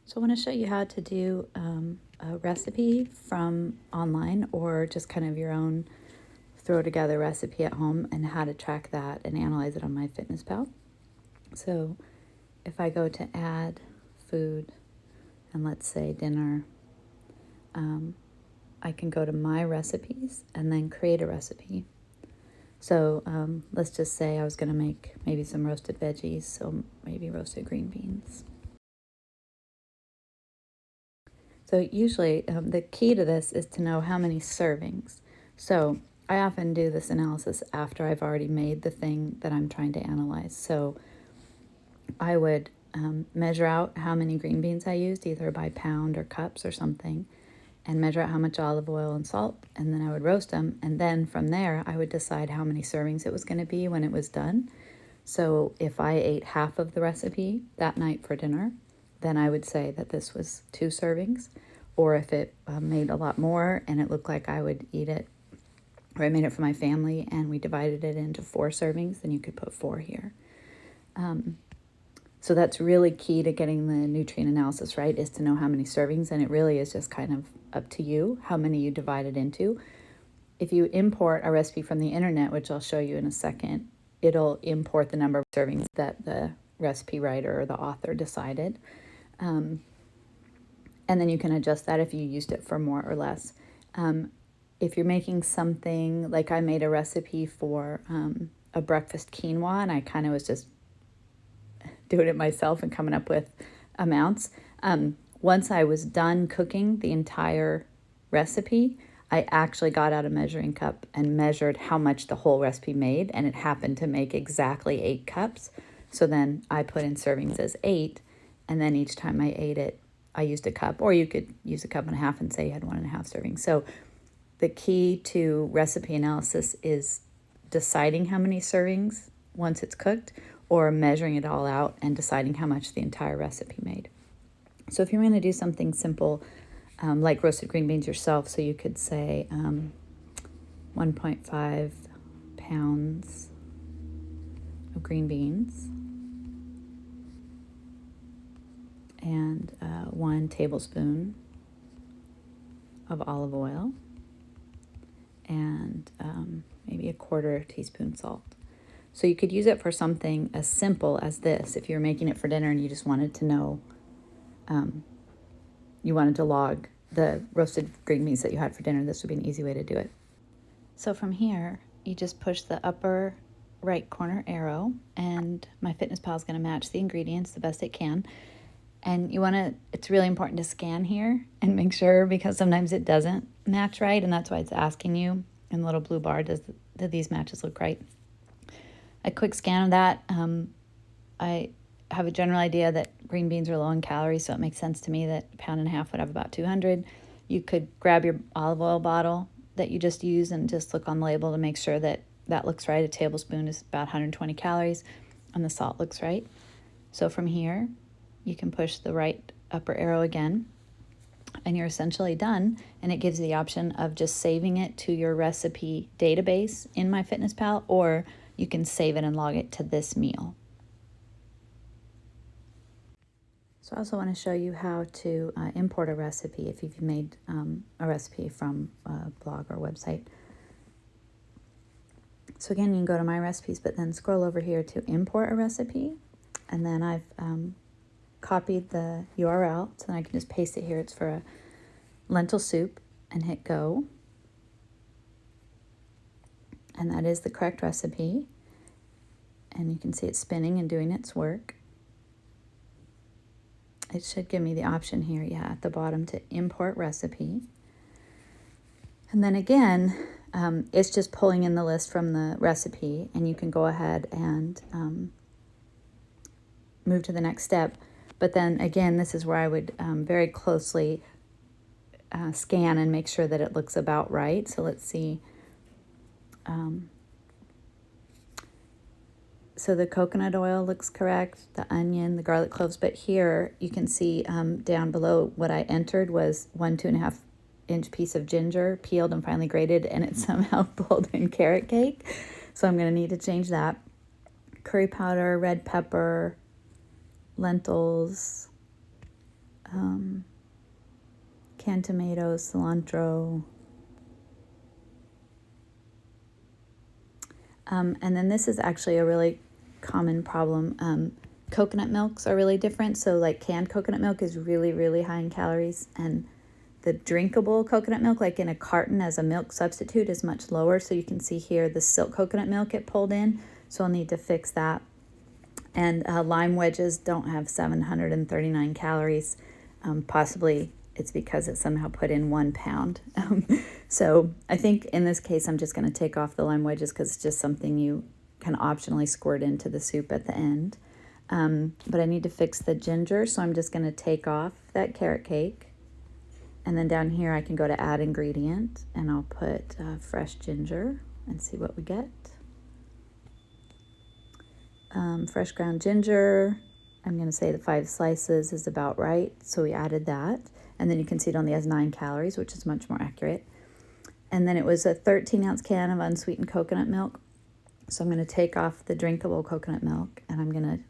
So I want to show you how to do a recipe from online or just kind of your own throw together recipe at home and how to track that and analyze it on MyFitnessPal. So if I go to add food and let's say dinner, I can go to my recipes and then create a recipe. So let's just say I was going to make maybe some roasted veggies, so maybe roasted green beans. So usually the key to this is to know how many servings. So I often do this analysis after I've already made the thing that I'm trying to analyze. So I would measure out how many green beans I used, either by pound or cups or something, and measure out how much olive oil and salt, and then I would roast them. And then from there, I would decide how many servings it was going to be when it was done. So if I ate half of the recipe that night for dinner, then I would say that this was 2 servings. Or if it made a lot more and it looked like I would eat it, or I made it for my family and we divided it into 4 servings, then you could put 4 here. So that's really key to getting the nutrient analysis right, is to know how many servings, and it really is just kind of up to you how many you divide it into. If you import a recipe from the internet, which I'll show you in a second, it'll import the number of servings that the recipe writer or the author decided. And then you can adjust that if you used it for more or less. If you're making something, like I made a recipe for a breakfast quinoa, and I kind of was just doing it myself and coming up with amounts. Once I was done cooking the entire recipe, I actually got out a measuring cup and measured how much the whole recipe made, and it happened to make exactly 8 cups. So then I put in servings as 8, and then each time I ate it, I used a cup, or you could use a cup and a half and say you had 1.5 servings. So the key to recipe analysis is deciding how many servings once it's cooked, or measuring it all out and deciding how much the entire recipe made. So if you're going to do something simple, like roasted green beans yourself, so you could say 1.5 pounds of green beans and 1 tablespoon of olive oil and maybe a 1/4 teaspoon salt. So you could use it for something as simple as this. If you're making it for dinner and you just wanted to know, you wanted to log the roasted green beans that you had for dinner, this would be an easy way to do it. So from here, you just push the upper right corner arrow, and MyFitnessPal is going to match the ingredients the best it can. And it's really important to scan here and make sure, because sometimes it doesn't match right, and that's why it's asking you in the little blue bar, do these matches look right? A quick scan of that. I have a general idea that green beans are low in calories, so it makes sense to me that 1.5 pounds would have about 200. You could grab your olive oil bottle that you just used and just look on the label to make sure that that looks right. A tablespoon is about 120 calories, and the salt looks right. So from here, you can push the right upper arrow again, and you're essentially done, and it gives you the option of just saving it to your recipe database in MyFitnessPal, or you can save it and log it to this meal. So I also want to show you how to import a recipe if you've made a recipe from a blog or website. So again, you can go to My Recipes, but then scroll over here to import a recipe, and then I've copied the URL, so then I can just paste it here. It's for a lentil soup, and hit go. And that is the correct recipe. And you can see it's spinning and doing its work. It should give me the option here, at the bottom, to import recipe. And then again, it's just pulling in the list from the recipe, and you can go ahead and move to the next step. But then again, this is where I would very closely scan and make sure that it looks about right. So let's see. So the coconut oil looks correct, the onion, the garlic cloves, but here you can see down below what I entered was 1 2.5 inch piece of ginger, peeled and finely grated, and it somehow pulled in carrot cake. So I'm going to need to change that. Curry powder, red pepper, lentils, canned tomatoes, cilantro. And then this is actually a really common problem. Coconut milks are really different. So like canned coconut milk is really, really high in calories, and the drinkable coconut milk, like in a carton as a milk substitute, is much lower. So you can see here the silk coconut milk it pulled in. So I'll need to fix that. And lime wedges don't have 739 calories. Possibly it's because it somehow put in 1 pound. So I think in this case, I'm just going to take off the lime wedges because it's just something you can optionally squirt into the soup at the end. But I need to fix the ginger, so I'm just going to take off that carrot cake. And then down here I can go to add ingredient, and I'll put fresh ginger and see what we get. Fresh ground ginger, I'm going to say the 5 slices is about right, so we added that. And then you can see it only has 9 calories, which is much more accurate. And then it was a 13-ounce can of unsweetened coconut milk. So I'm going to take off the drinkable coconut milk, and I'm going to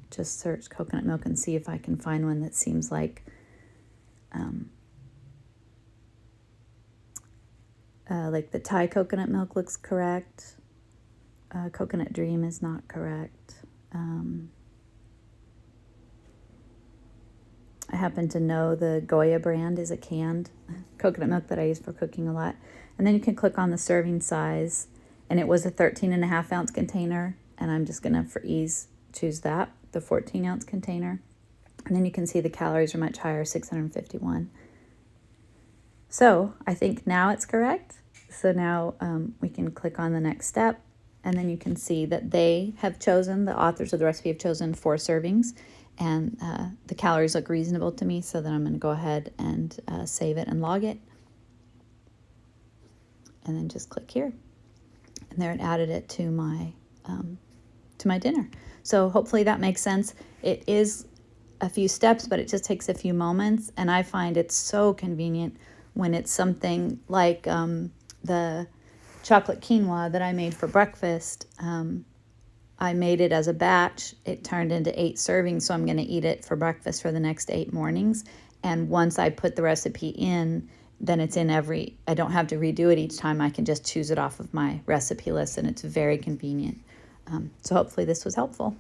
just search coconut milk and see if I can find one that seems like the Thai coconut milk looks correct. Coconut Dream is not correct. I happen to know the Goya brand is a canned coconut milk that I use for cooking a lot. And then you can click on the serving size, and it was a 13.5-ounce container, and I'm just going to, for ease, choose that, the 14-ounce container. And then you can see the calories are much higher, 651. So I think now it's correct. So now we can click on the next step, and then you can see that they have chosen, the authors of the recipe have chosen 4 servings, and the calories look reasonable to me, so then I'm going to go ahead and save it and log it, and then just click here. And there it added it to my dinner. So hopefully that makes sense. It is a few steps, but it just takes a few moments, and I find it's so convenient when it's something like the chocolate quinoa that I made for breakfast. I made it as a batch. It turned into 8 servings, so I'm going to eat it for breakfast for the next 8 mornings. And once I put the recipe in, then it's in I don't have to redo it each time. I can just choose it off of my recipe list, and it's very convenient. So hopefully this was helpful.